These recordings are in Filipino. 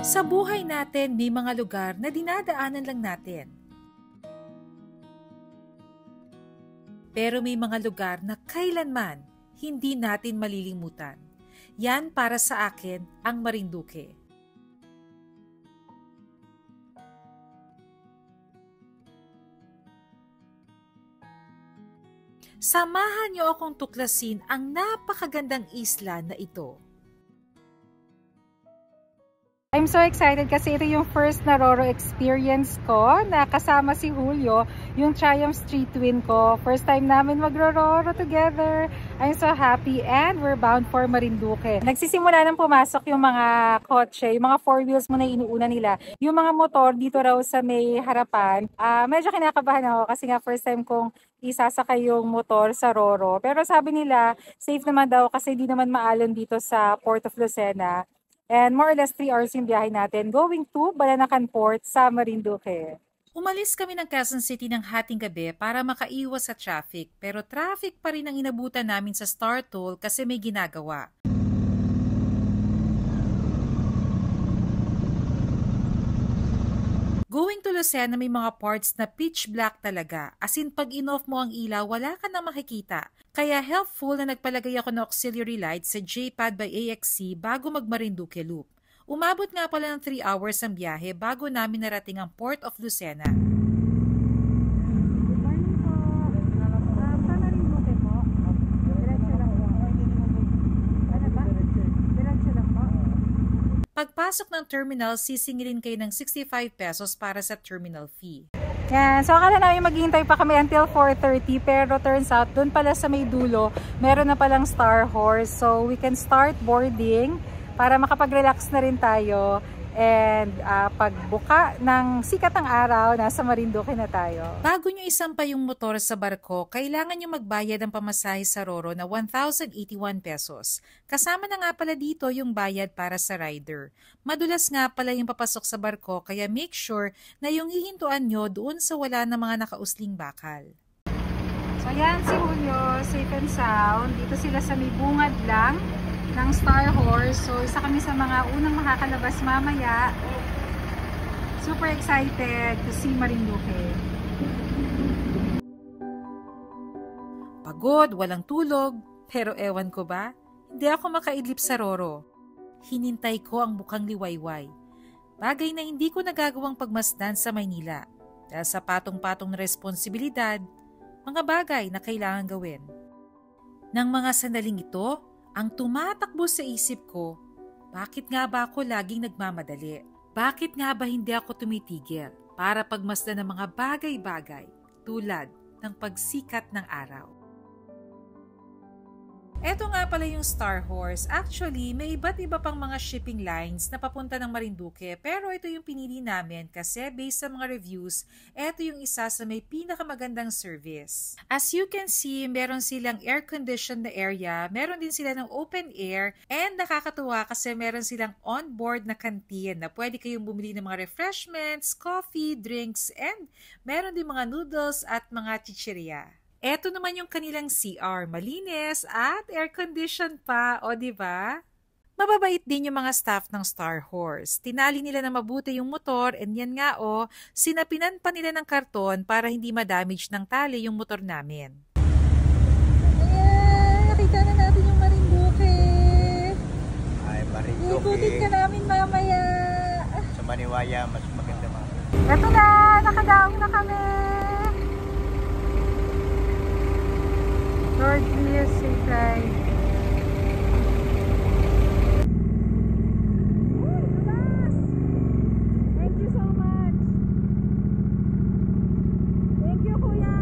Sa buhay natin, may mga lugar na dinadaanan lang natin. Pero may mga lugar na kailanman hindi natin malilimutan. Yan para sa akin ang Marinduque. Samahan niyo akong tuklasin ang napakagandang isla na ito. I'm so excited kasi ito yung first na Roro experience ko na kasama si Julio, yung Triumph Street Twin ko. First time namin magro-Roro together. I'm so happy and we're bound for Marinduque. Nagsisimula nang pumasok yung mga kotse, yung mga four wheels muna inuuna nila. Yung mga motor dito raw sa may harapan, medyo kinakabahan ako kasi nga first time kong isasakay yung motor sa Roro. Pero sabi nila, safe naman daw kasi di naman maalon dito sa Port of Lucena. And more or less 3 hours yung biyahe natin going to Balanacan Port sa Marinduque. Umalis kami ng Quezon City ng hating gabi para makaiwas sa traffic. Pero traffic pa rin ang inabutan namin sa Star Toll kasi may ginagawa. Going to Lucena may mga parts na pitch black talaga. As in, pag in-off mo ang ilaw, wala ka na makikita. Kaya helpful na nagpalagay ako ng auxiliary light sa J-Pad by AXC bago mag-Marinduque Loop. Umabot nga pala ng 3 hours ang biyahe bago namin narating ang Port of Lucena. Pagpasok ng terminal, sisingilin kayo ng 65 pesos para sa terminal fee. Yan. So akala namin maghihintay pa kami until 4:30 pero turns out doon pala sa may dulo meron na palang Star Horse. So we can start boarding para makapag-relax na rin tayo. And pagbuka ng sikat ng araw, nasa Marinduque na tayo. Bago nyo isampa yung motor sa barko, kailangan nyo magbayad ng pamasahe sa Roro na 1,081 pesos. Kasama na nga pala dito yung bayad para sa rider. Madulas nga pala yung papasok sa barko, kaya make sure na yung hihintuan nyo doon sa wala na mga nakausling bakal. So yan si Julio, safe and sound. Dito sila sa may bungad lang ng Star Horse. So isa kami sa mga unang makakalabas mamaya. Super excited to see Marinduque. Pagod, walang tulog, pero ewan ko ba, hindi ako makaidlip sa Roro. Hinintay ko ang bukang liwayway. Bagay na hindi ko nagagawang pagmasdan sa Maynila dahil sa patong-patong na responsibilidad, mga bagay na kailangan gawin. Nang mga sandaling ito, ang tumatakbo sa isip ko, bakit nga ba ako laging nagmamadali? Bakit nga ba hindi ako tumitigil para pagmasdan ng mga bagay-bagay tulad ng pagsikat ng araw? Eto nga pala yung Star Horse. Actually, may iba't iba pang mga shipping lines na papunta ng Marinduque, pero ito yung pinili namin kasi based sa mga reviews, eto yung isa sa may pinakamagandang service. As you can see, meron silang air-conditioned na area, meron din sila ng open air, and nakakatuwa kasi meron silang on-board na canteen na pwede kayong bumili ng mga refreshments, coffee, drinks, and meron din mga noodles at mga chichirya. Eto naman yung kanilang CR, malinis at air-conditioned pa, o diba? Mababait din yung mga staff ng Star Horse. Tinali nila na mabuti yung motor and yan nga sinapinan pa nila ng karton para hindi ma-damage ng tali yung motor namin. Ayan, nakita na natin yung Marinduque. Ay, Marinduque. Ikutin ka namin mamaya. Sa Maniwaya, mas maganda mga. Eto na, nakadaong na kami. Lord, please, safe ride. Thank you so much. Thank you, Kuya.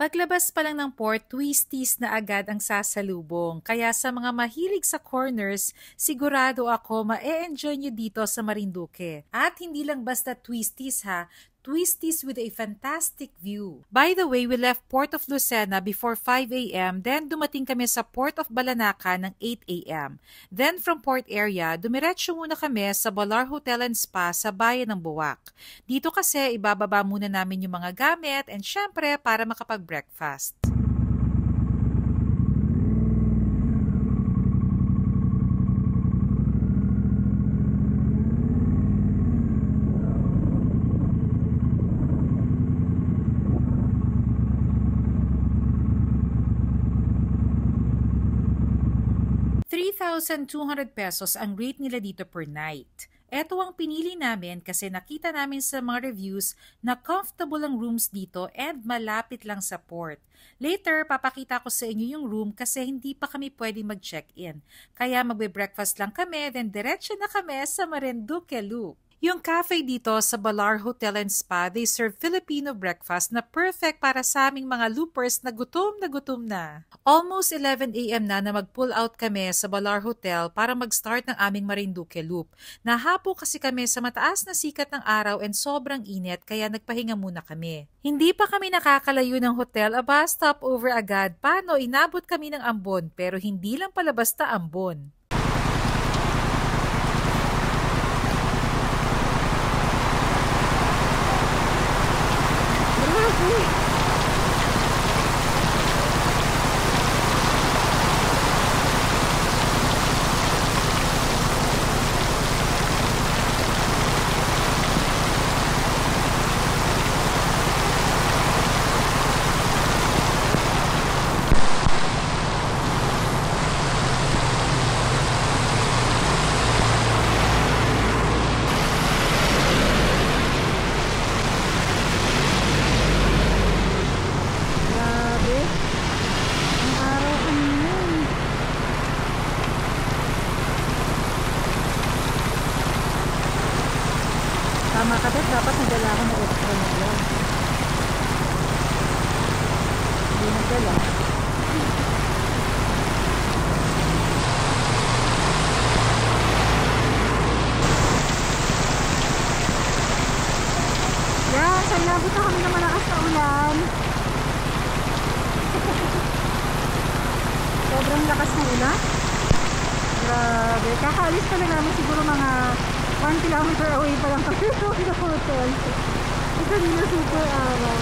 Paglabas pa lang ng port, twisties na agad ang sasalubong. Kaya sa mga mahilig sa corners, sigurado ako ma-e-enjoy nyo dito sa Marinduque. At hindi lang basta twisties ha, twisties with a fantastic view. By the way, we left Port of Lucena before 5 a.m. Then dumating kami sa Port of Balanaca ng 8 a.m. Then from port area, dumiretso muna kami sa Balar Hotel and Spa sa bayan ng Buwak. Dito kasi ibababa muna namin yung mga gamit and syempre para makapag-breakfast. ₱3,200 ang rate nila dito per night. Ito ang pinili namin kasi nakita namin sa mga reviews na comfortable ang rooms dito and malapit lang sa port. Later, papakita ko sa inyo yung room kasi hindi pa kami pwede mag-check-in. Kaya magbe-breakfast lang kami, then diretso na kami sa Marinduque Loop. Yung cafe dito sa Balar Hotel and Spa, they serve Filipino breakfast na perfect para sa aming mga loopers na gutom na gutom na. Almost 11 a.m. na mag-pull out kami sa Balar Hotel para mag-start ng aming Marinduque Loop. Nahapo kasi kami sa mataas na sikat ng araw and sobrang init kaya nagpahinga muna kami. Hindi pa kami nakakalayo ng hotel, stop over agad. Paano inabot kami ng Ambon pero hindi lang pala basta Ambon. Tama ka dito, dapat nagdala ako ng extra na lang. Hindi nagdala. Yan, sa inabot na kami ng malakas na ulan. Sobrang lakas ng ulan. Grabe, kakaalis pa lang namin siguro mga 1 kilometer away pa lang kami from the hotel. Ito nila super araw.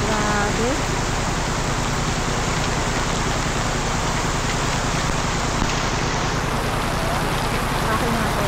Grabe. Okay na ako.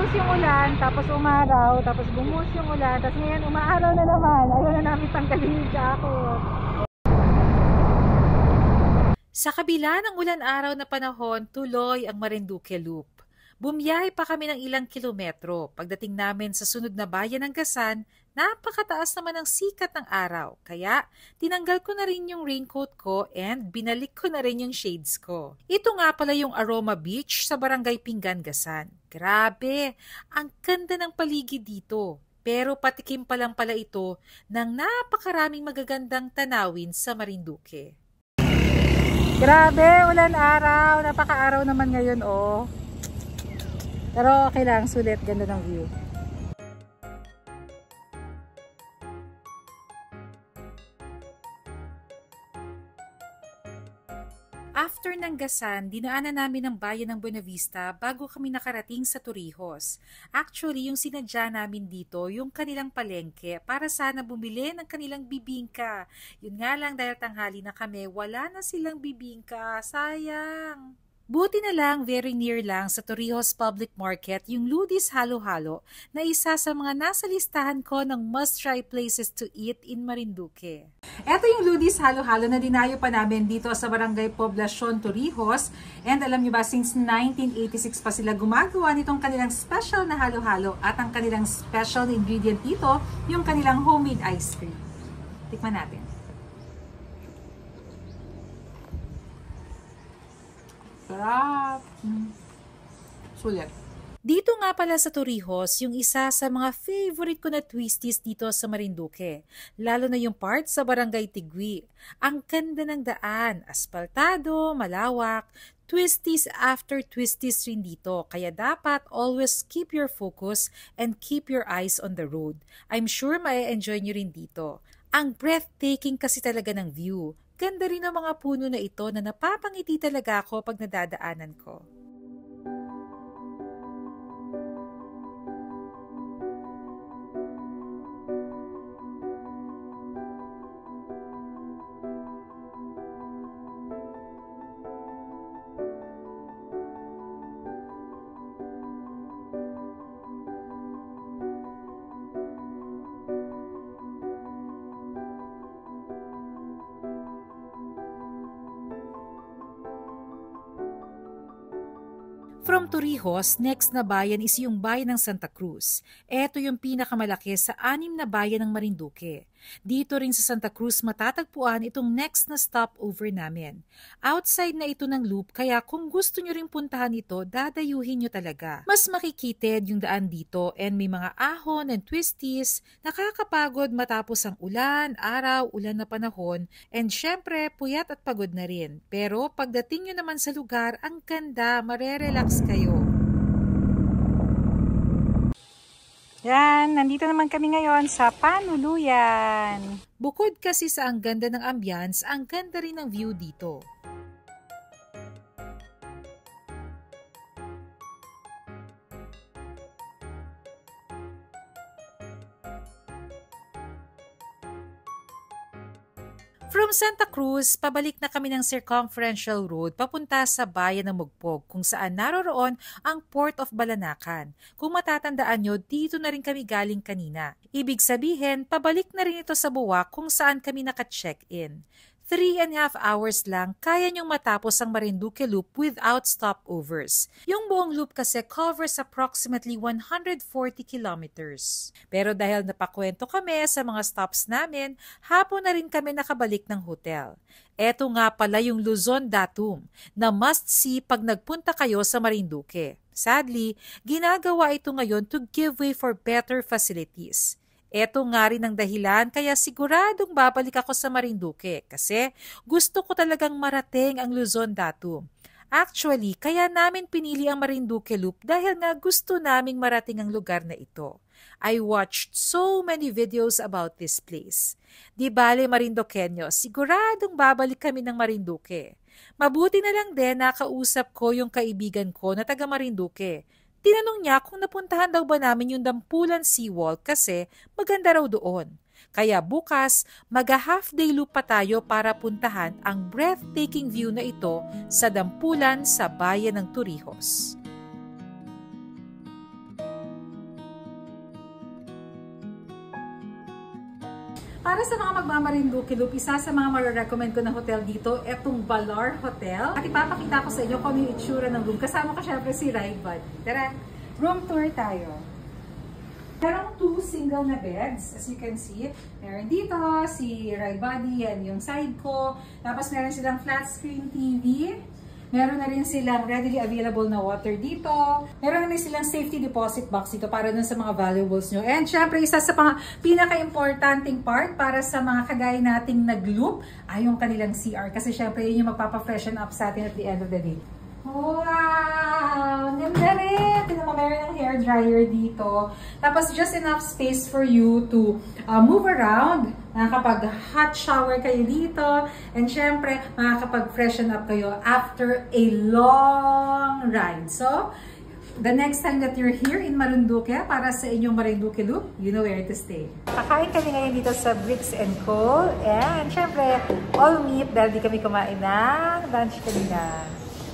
bumuhos yung ulan, tapos umaraw, tapos bumuhos yung ulan, tapos ngayon umaaraw na naman. Ayaw na namin tanggalin yung jacket. Sa kabila ng ulan-araw na panahon, tuloy ang Marinduque Loop. Bumiyahe pa kami ng ilang kilometro. Pagdating namin sa sunod na bayan ng Gasan, napakataas naman ang sikat ng araw. Kaya tinanggal ko na rin yung raincoat ko and binalik ko na rin yung shades ko. Ito nga pala yung Aroma Beach sa Barangay Pinggan, Gasan. Grabe, ang ganda ng paligid dito. Pero patikim pa lang pala ito ng napakaraming magagandang tanawin sa Marinduque. Grabe, ulan-araw. Napaka-araw naman ngayon, oh. Pero okay lang, sulit. Ganda ng view. After ng Gasan, dinaanan namin ang bayan ng Buenavista bago kami nakarating sa Torrijos. Actually, yung sinadya namin dito, yung kanilang palengke para sana bumili ng kanilang bibingka. Yun nga lang dahil tanghali na kami, wala na silang bibingka. Sayang! Buti na lang, very near lang sa Torrijos Public Market yung Ludis Halo-Halo na isa sa mga nasa listahan ko ng must-try places to eat in Marinduque. Ito yung Ludis Halo-Halo na dinayo pa namin dito sa Barangay Poblacion, Torrijos. And alam nyo ba, since 1986 pa sila gumagawa nitong kanilang special na halo-halo at ang kanilang special ingredient dito, yung kanilang homemade ice cream. Tikman natin. Sarap! Sulit. Dito nga pala sa Torrijos, yung isa sa mga favorite ko na twisties dito sa Marinduque. Lalo na yung part sa Barangay Tigui. Ang ganda ng daan, aspaltado, malawak, twisties after twisties rin dito. Kaya dapat always keep your focus and keep your eyes on the road. I'm sure ma-enjoy nyo rin dito. Ang breathtaking kasi talaga ng view. Ganda rin ang mga puno na ito na napapangiti talaga ako pag nadadaanan ko. From Torrijos, next na bayan is yung bayan ng Santa Cruz. Ito yung pinakamalaki sa 6 na bayan ng Marinduque. Dito rin sa Santa Cruz matatagpuan itong next na stopover namin. Outside na ito ng loop, kaya kung gusto nyo ring puntahan ito, dadayuhin nyo talaga. Mas makikitid yung daan dito and may mga ahon and twisties, nakakapagod matapos ang ulan, araw, ulan na panahon, and syempre puyat at pagod na rin. Pero pagdating nyo naman sa lugar, ang ganda, marerelax kayo. Yan, nandito naman kami ngayon sa Panuluyan. Bukod kasi sa ang ganda ng ambience, ang ganda rin ng view dito. From Santa Cruz, pabalik na kami ng circumferential road papunta sa bayan ng Mugpog kung saan naroroon ang Port of Balanacan. Kung matatandaan nyo, dito na rin kami galing kanina. Ibig sabihin, pabalik na rin ito sa Buwak kung saan kami naka-check-in. 3.5 hours lang, kaya nyong matapos ang Marinduque Loop without stopovers. Yung buong loop kasi covers approximately 140 kilometers. Pero dahil napakwento kami sa mga stops namin, hapon na rin kami nakabalik ng hotel. Eto nga pala yung Luzon Datum na must-see pag nagpunta kayo sa Marinduque. Sadly, ginagawa ito ngayon to give way for better facilities. Eto nga rin ang dahilan kaya siguradong babalik ako sa Marinduque kasi gusto ko talagang marating ang Luzon Datum. Actually, kaya namin pinili ang Marinduque Loop dahil nga gusto naming marating ang lugar na ito. I watched so many videos about this place. Di bale Marinduqueño, siguradong babalik kami ng Marinduque. Mabuti na lang din nakausap ko yung kaibigan ko na taga Marinduque. Tinanong niya kung napuntahan daw ba namin yung Dampulan Seawall kasi maganda raw doon. Kaya bukas, mag-half day loop pa tayo para puntahan ang breathtaking view na ito sa Dampulan sa bayan ng Torrijos. Para sa mga magmamarinduque loop, isa sa mga marirecommend ko na hotel dito, etong Valar Hotel. At ipapakita ko sa inyo kung ano yung itsura ng room. Kasama ko syempre si Raibad. Tara, room tour tayo. Merong 2 single na beds, as you can see. Meron dito, si Raibadi, yan yung side ko. Tapos meron silang flat screen TV. Meron na rin silang readily available na water dito. Meron na rin silang safety deposit box dito para dun sa mga valuables nyo. And syempre, isa sa pinaka-importanting part para sa mga kagaya nating nag-loop ay yung kanilang CR. Kasi syempre, yun yung magpapa-freshen up sa atin at the end of the day. Wow! Ganda rin! Tignan mo, meron ng hair dryer dito. Tapos, just enough space for you to move around. Makakapag-hot shower kayo dito. And syempre, makakapag-freshen up kayo after a long ride. So, the next time that you're here in Marinduque, para sa inyong Marinduque Loop, you know where to stay. Kakain kami ngayon dito sa Bricks and Co. And syempre, all meat dahil di kami kumain ng lunch kanina.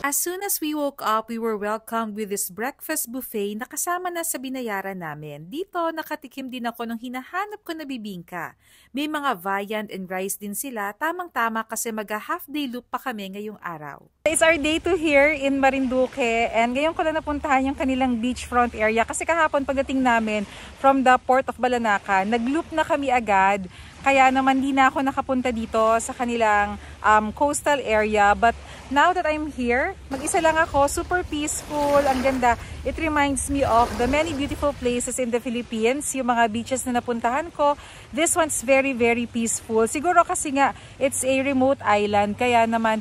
As soon as we woke up, we were welcomed with this breakfast buffet na kasama na sa binayaran namin. Dito, nakatikim din ako ng hinahanap ko na bibingka. May mga viand and rice din sila, tamang-tama kasi mag-half day loop pa kami ngayong araw. It's our day 2 here in Marinduque and ngayon ko na napuntahan yung kanilang beachfront area kasi kahapon pagdating namin from the Port of Balanacan, nag-loop na kami agad. Kaya naman di na ako nakapunta dito sa kanilang coastal area. But now that I'm here, mag-isa lang ako, super peaceful, ang ganda. It reminds me of the many beautiful places in the Philippines, yung mga beaches na napuntahan ko. This one's very, very peaceful. Siguro kasi nga, it's a remote island, kaya naman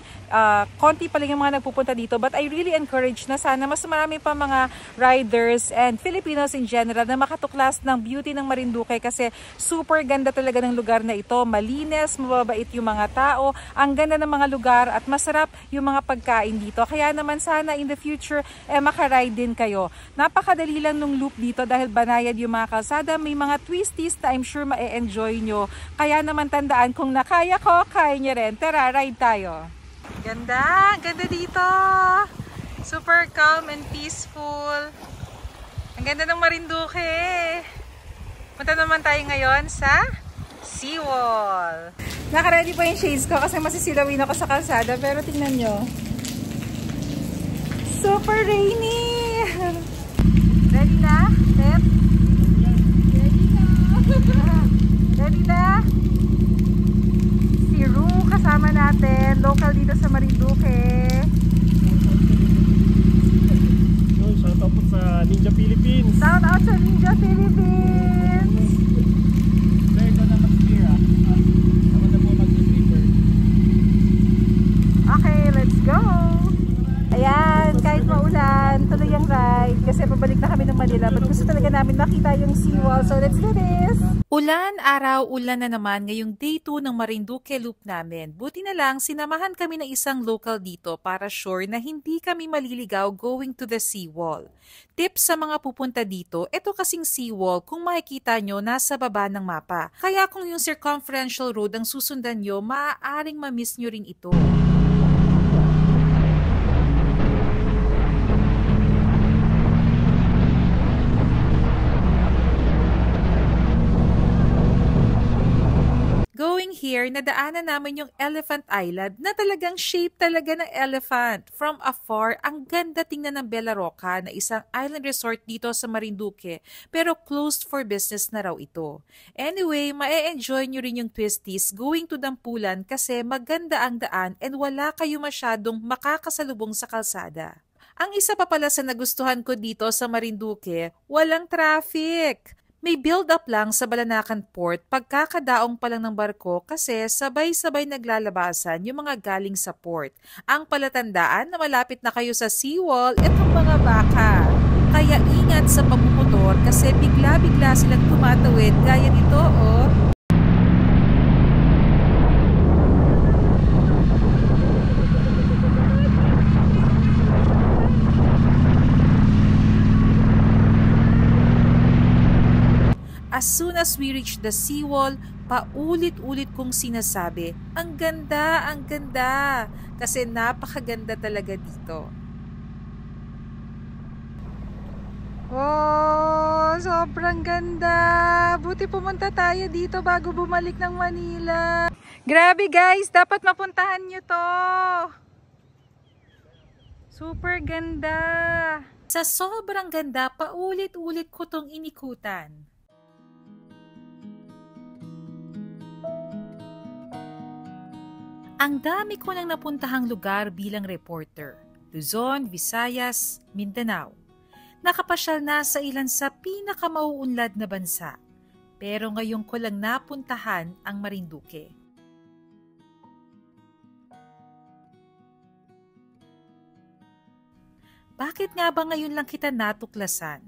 konti pa lang yung mga nagpupunta dito. But I really encourage na sana mas marami pa mga riders and Filipinos in general na makatuklas ng beauty ng Marinduque kasi super ganda talaga ng lugar na ito. Malinis, mababait yung mga tao, ang ganda ng mga lugar at masarap yung mga pagkain dito. Kaya naman sana in the future, makaride din kayo. Napakadali lang nung loop dito dahil banayad yung mga kalsada. May mga twisties na I'm sure ma-enjoy nyo. Kaya naman tandaan kung nakaya ko, kaya nyo rin. Tara, ride tayo. Ganda! Ganda dito! Super calm and peaceful. Ang ganda ng Marinduque. Punta naman tayo ngayon sa seawall. Naka-ready pa yung shades ko kasi masisilawin ako sa kalsada. Pero tingnan nyo. Super rainy! Ready na? Step? Ready na! Ready na? Si Ru kasama natin. Local dito sa Marinduque. Shout out sa Ninja Philippines. Shout out sa Ninja Philippines. Okay, let's go. Ayan, kahit maulan, tuloy ang ride kasi pabalik na kami ng Manila. But gusto talaga namin makita yung seawall. So let's do this. Ulan, araw, ulan na naman ngayong day 2 ng Marinduque Loop namin. Buti na lang, sinamahan kami ng isang local dito para sure na hindi kami maliligaw going to the seawall. Tips sa mga pupunta dito, ito kasing seawall kung makikita nyo nasa baba ng mapa. Kaya kung yung circumferential road ang susundan nyo, maaaring ma-miss nyo rin ito. Going here, nadaanan namin yung Elephant Island na talagang shape talaga ng elephant. From afar, ang ganda tingnan ng Bella Roca na isang island resort dito sa Marinduque pero closed for business na raw ito. Anyway, ma-enjoy nyo rin yung twisties going to Dampulan kasi maganda ang daan and wala kayo masyadong makakasalubong sa kalsada. Ang isa pa pala sa nagustuhan ko dito sa Marinduque, walang traffic. May build-up lang sa Balanacan Port pagkakadaong pa lang ng barko kasi sabay-sabay naglalabasan yung mga galing sa port. Ang palatandaan na malapit na kayo sa seawall, itong mga baka. Kaya ingat sa pagmumotor kasi bigla-bigla silang tumatawid gaya nito, oh. As soon as we reach the seawall, paulit-ulit kong sinasabi, ang ganda, ang ganda. Kasi napakaganda talaga dito. Oh, sobrang ganda. Buti pumunta tayo dito bago bumalik ng Manila. Grabe guys, dapat mapuntahan nyo to. Super ganda. Sa sobrang ganda, paulit-ulit ko tong inikutan. Ang dami ko nang napuntahang lugar bilang reporter. Luzon, Visayas, Mindanao. Nakapasyal na sa ilan sa pinakamauunlad na bansa. Pero ngayon ko lang napuntahan ang Marinduque. Bakit nga ba ngayon lang kita natuklasan?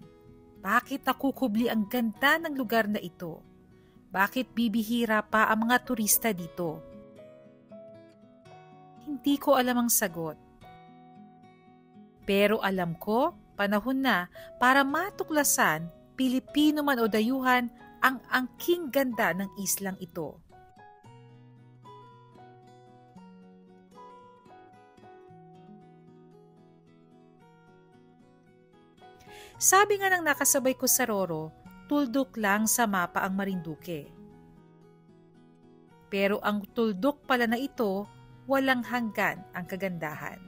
Bakit nakukubli ang ganda ng lugar na ito? Bakit bibihira pa ang mga turista dito? Hindi ko alam ang sagot. Pero alam ko, panahon na para matuklasan, Pilipino man o dayuhan, ang angking ganda ng islang ito. Sabi nga ng nakasabay ko sa Roro, tuldok lang sa mapa ang Marinduque. Pero ang tuldok pala na ito, walang hanggan ang kagandahan.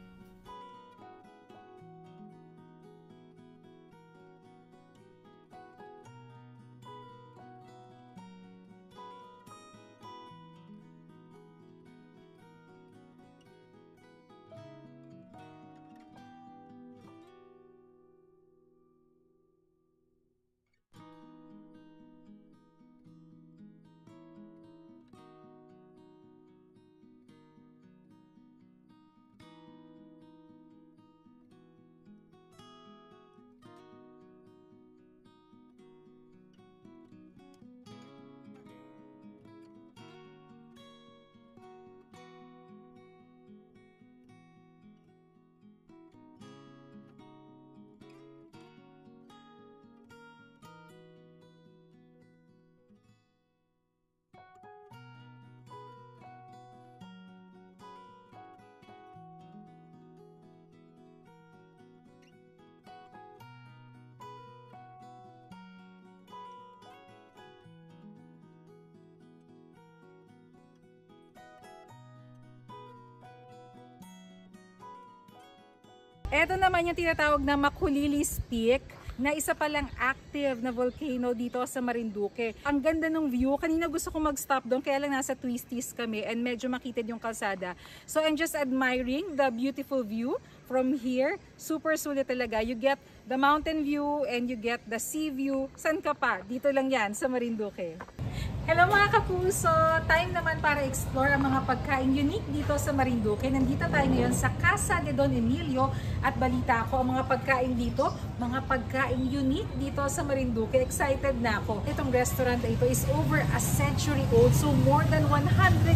Ito naman yung tinatawag na Makulilis Peak, na isa palang active na volcano dito sa Marinduque. Ang ganda ng view. Kanina gusto ko mag-stop doon, kaya lang nasa twisties kami and medyo makitid yung kalsada. So I'm just admiring the beautiful view from here. Super sulit talaga. You get the mountain view and you get the sea view. San ka pa? Dito lang yan sa Marinduque. Hello mga kapuso! Time naman para explore ang mga pagkain unique dito sa Marinduque. Nandito tayo ngayon sa Casa de Don Emilio at balita ko ang mga pagkain dito, mga pagkain unique dito sa Marinduque. Excited na ako. Itong restaurant na ito is over a century old, so more than 100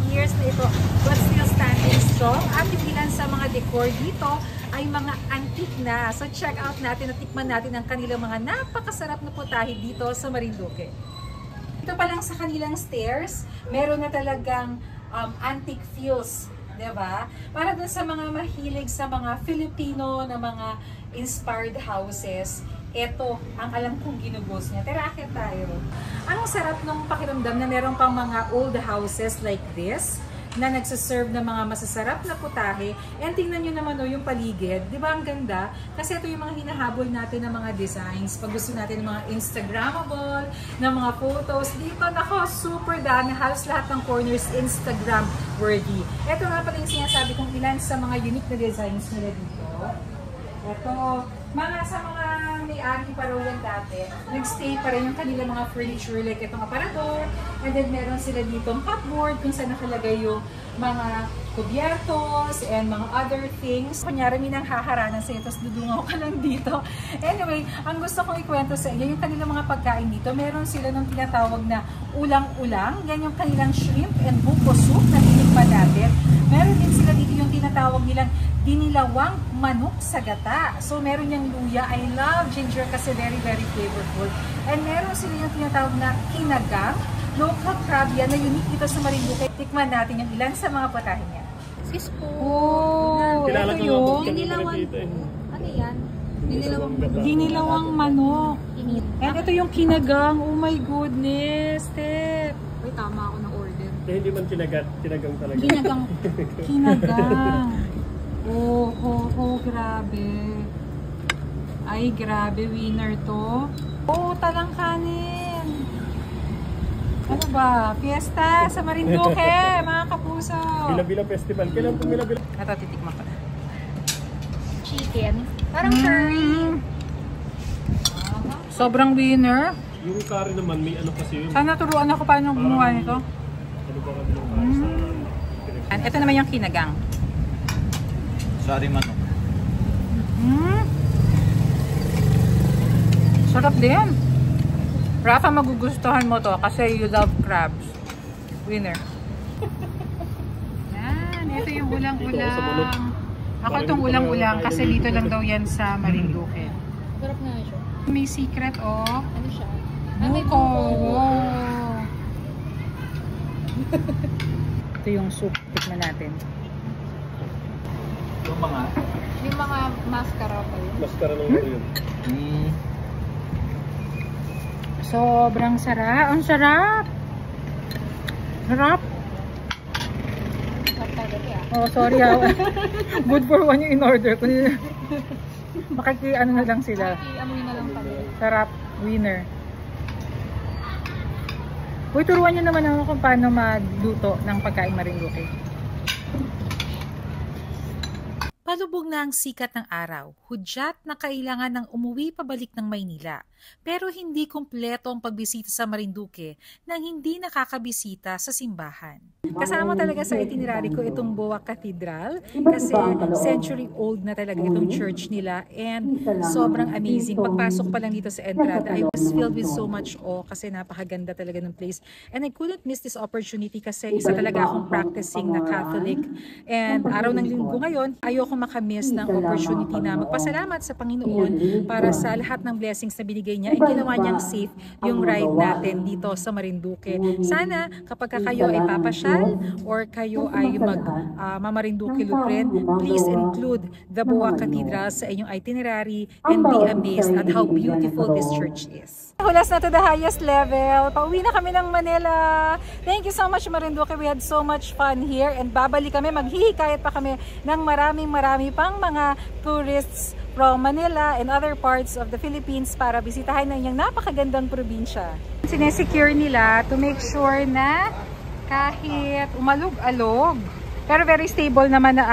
years na ito, but still standing strong. At yung ilan sa mga decor dito ay mga antique na. So check out natin at tikman natin ang kanilang mga napakasarap na putahe dito sa Marinduque. Ito pa lang sa kanilang stairs, meron na talagang antique feels, diba? Para dun sa mga mahilig sa mga Filipino na mga inspired houses, ito ang alam kong ginugos niya. Tara, akit tayo. Anong sarap ng pakiramdam na meron pang mga old houses like this, na nagsaserve ng mga masasarap na putahe. And tingnan nyo naman yung paligid. Di ba ang ganda? Kasi ito yung mga hinahabol natin ng mga designs. Pag gusto natin ng mga Instagrammable, ng mga photos. Dito, nako, super dami. Halos lahat ng corners Instagram worthy. Ito nga pala yung sinasabi kong ilan sa mga unique na designs nila dito. Ito, sa mga may-ari pa raw yan dati, nagstay pa rin yung kanilang mga furniture like itong aparador, and then meron sila ditong cupboard kung saan nakalagay yung mga kubyertos and mga other things. Kunyari, minang haharanan sa'yo, tapos dudungaw ka lang dito. Anyway, ang gusto kong ikwento sa inyo, yung kanilang mga pagkain dito, meron sila nung tinatawag na ulang-ulang, yan yung kanilang shrimp and buko soup na tinikman natin. Meron din sila dito yung tinatawag nilang dinilawang manok sa gata. So, meron yung luya. I love ginger kasi very, very flavorful. And meron sila yung tinatawag na kinagang, local crab yan na unique dito sa Marinduque. Tikman natin yung ilan sa mga putahe niya. Sis po. Oh, Kilala ito ko yung nga po kami pala dito eh. Ano yan? Ginilawang manok. And ito yung kinagang. Oh my goodness, Step. Uy, tama ako ng order. Eh, hindi man kinagang talaga. Kinagang. Oh, grabe. Ay, grabe, winner to. Oh, talang kanin. Ano ba? Fiesta sa Marinduque, mga kapuso. Bila-bila festival. Kailan itong bila-bila? Ito, titikman ko na. Chicken. Parang curry. Sobrang winner. Yung curry naman, may ano kasi yun. Sana turuan ako paano gumawa nito. Ano ba kami ng curry sa... Ito naman yung kinagang. Sorry manok. Sarap din. Rafa, magugustuhan mo to kasi you love crabs. Winner. Yan, ito yung ulang-ulang. Ako itong ulang-ulang kasi dito lang daw yan sa Marinduque. Sarap nga siya. May secret, oh. Ano siya? Buko. Wow. Ito yung soup. Tikman natin. Yung mga... Yung mga mascara pa yun. Mascara ng ano yun. Sobrang sarap. Ang sarap. Sarap. Sarap talaga kaya. Oh, sorry. Good for one yung in-order ko. Makiki-ano na lang sila. Amoy na lang pala. Sarap. Winner. Uy, turuan nyo naman ako kung paano magluto ng pagkain Marinduque. Palubog na ang sikat ng araw, hudyat na kailangan ng umuwi pabalik ng Maynila. Pero hindi kumpleto ang pagbisita sa Marinduque nang hindi nakakabisita sa simbahan. Kasama talaga sa itinerary ko itong Boa Cathedral kasi century old na talaga itong church nila and sobrang amazing. Pagpasok pa lang dito sa entrada, I was filled with so much awe kasi napakaganda talaga ng place. And I couldn't miss this opportunity kasi isa talaga akong practicing na Catholic. And araw ng linggo ngayon, ayoko makamiss ng opportunity na magpasalamat sa Panginoon para sa lahat ng blessings na binigay niya and ginawa niyang safe yung ride natin dito sa Marinduque. Sana kapag kayo ay papasyal or kayo ay Marinduque Lupren, please include the Boa Cathedral sa inyong itinerary and be amazed at how beautiful this church is. Hulas na to the highest level. Pauwi na kami ng Manila. Thank you so much Marinduque. We had so much fun here and babalik kami, maghihikayat pa kami ng marami pang mga tourists from Manila and other parts of the Philippines para bisitahin na inyong napakagandang probinsya. Sinesecure nila to make sure na kahit umalog-alog, pero very stable naman na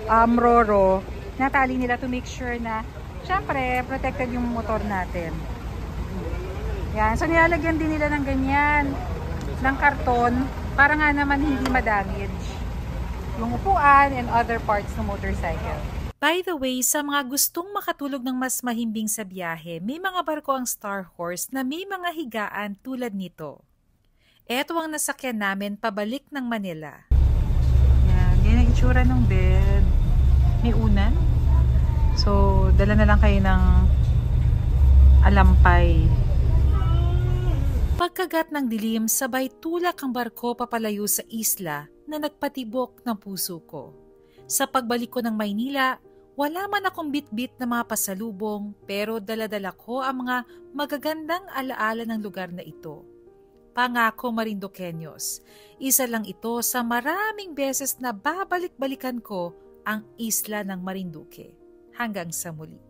ang Roro, natali nila to make sure na syempre protected yung motor natin. Yan. So nilalagyan din nila ng ganyan, ng karton, para nga naman hindi ma-damage yung upuan and other parts ng motorcycle. By the way, sa mga gustong makatulog ng mas mahimbing sa biyahe, may mga barko ang Star Horse na may mga higaan tulad nito. Ito ang nasakyan namin pabalik ng Manila. Yan, yan ang itsura ng bed. May unan. So, dala na lang kayo ng alampay. Pagkagat ng dilim, sabay tulak ang barko papalayo sa isla na nagpatibok ng puso ko. Sa pagbalik ko ng Maynila, wala man akong bit-bit na mga pasalubong pero dala-dala ko ang mga magagandang alaala ng lugar na ito. Pangako Marinduqueños, isa lang ito sa maraming beses na babalik-balikan ko ang isla ng Marinduque. Hanggang sa muli.